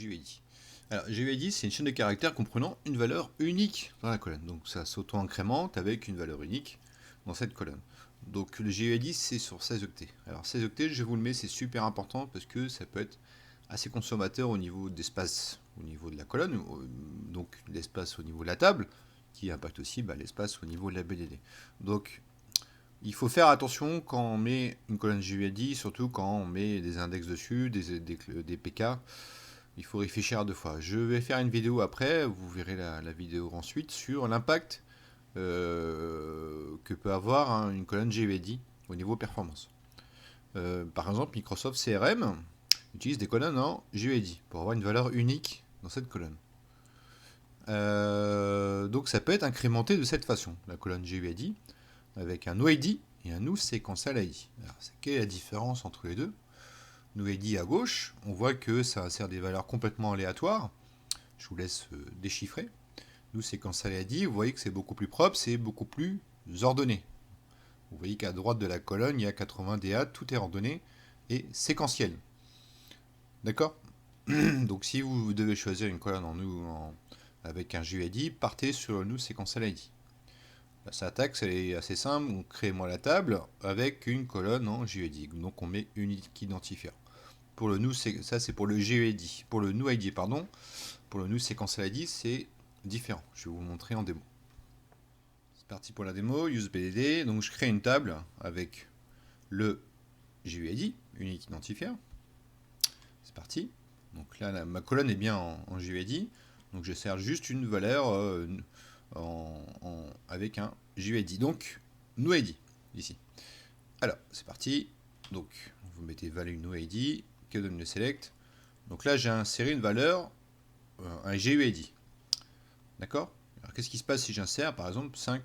GUID. Alors, GUID, c'est une chaîne de caractères comprenant une valeur unique dans la colonne. Donc, ça s'auto-incrémente avec une valeur unique dans cette colonne. Donc, le GUID, c'est sur 16 octets. Alors, 16 octets, je vous le mets, c'est super important parce que ça peut être assez consommateur au niveau d'espace, au niveau de la colonne, donc l'espace au niveau de la table, qui impacte aussi l'espace au niveau de la BDD. Donc, il faut faire attention quand on met une colonne GUID, surtout quand on met des index dessus, des PK. Il faut réfléchir à deux fois. Je vais faire une vidéo après, vous verrez la vidéo ensuite, sur l'impact que peut avoir une colonne GUID au niveau performance. Par exemple, Microsoft CRM utilise des colonnes en GUID pour avoir une valeur unique dans cette colonne. Donc ça peut être incrémenté de cette façon, la colonne GUID, avec un NoID et un NewSequential ID. Alors, quelle est la différence entre les deux? NoID à gauche, on voit que ça insère des valeurs complètement aléatoires. Je vous laisse déchiffrer. NewSequential ID, vous voyez que c'est beaucoup plus propre, c'est beaucoup plus ordonné. Vous voyez qu'à droite de la colonne, il y a 80 DA, tout est ordonné et séquentiel. D'accord? Donc si vous devez choisir une colonne avec un GUID, partez sur le NewSequential ID. La syntaxe est assez simple, on crée moi la table avec une colonne en GUID. Donc on met unique identifiant. Pour le new, ça c'est pour le GUID. Pour le NewID, pardon. Pour le NewSequential ID, c'est différent. Je vais vous montrer en démo. C'est parti pour la démo. UseBDD. Donc je crée une table avec le GUID, unique identifiant. C'est parti. Donc là, ma colonne est bien en GUID. Donc je sers juste une valeur avec un GUID. Donc NewID ici. Alors c'est parti. Donc vous mettez value NewID. Que donne le select? Donc là j'ai inséré une valeur, un GUID. D'accord? Alors qu'est-ce qui se passe si j'insère par exemple 5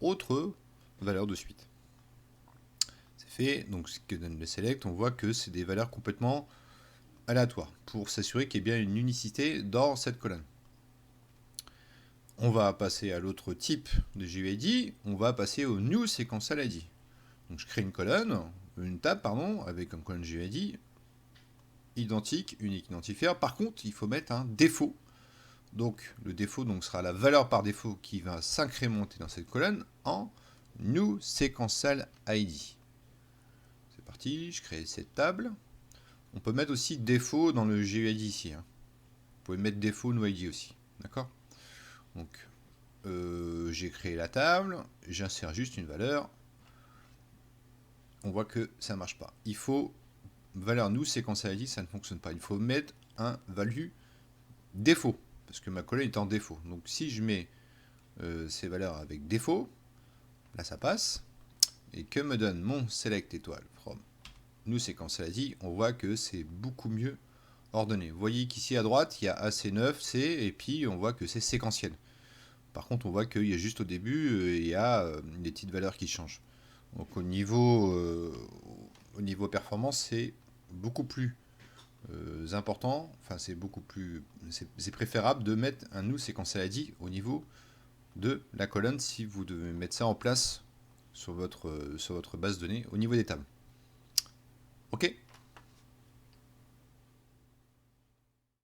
autres valeurs de suite? C'est fait. Donc ce que donne le select, on voit que c'est des valeurs complètement aléatoires pour s'assurer qu'il y ait bien une unicité dans cette colonne. On va passer à l'autre type de GUID, on va passer au NewSequential ID. Donc je crée une table pardon, avec comme colonne GUID identique, unique identifier. Par contre, il faut mettre un défaut. Donc le défaut sera la valeur par défaut qui va s'incrémenter dans cette colonne en NewSequential ID. C'est parti, je crée cette table. On peut mettre aussi défaut dans le GUID ici. Vous pouvez mettre défaut NewID aussi. D'accord? Donc j'ai créé la table, j'insère juste une valeur. On voit que ça ne marche pas. Il faut valeur NewSequential ID, ça ne fonctionne pas. Il faut mettre un value défaut, parce que ma colonne est en défaut. Donc si je mets ces valeurs avec défaut, là ça passe. Et que me donne mon select étoile from NewSequential ID? On voit que c'est beaucoup mieux ordonné. Vous voyez qu'ici à droite, il y a AC9, C, et puis on voit que c'est séquentiel. Par contre, on voit qu'il y a juste au début, il y a des petites valeurs qui changent. Donc au niveau performance, c'est beaucoup plus important. Enfin, c'est préférable de mettre un NewSequential ID au niveau de la colonne si vous devez mettre ça en place sur votre base de données au niveau des tables. Ok.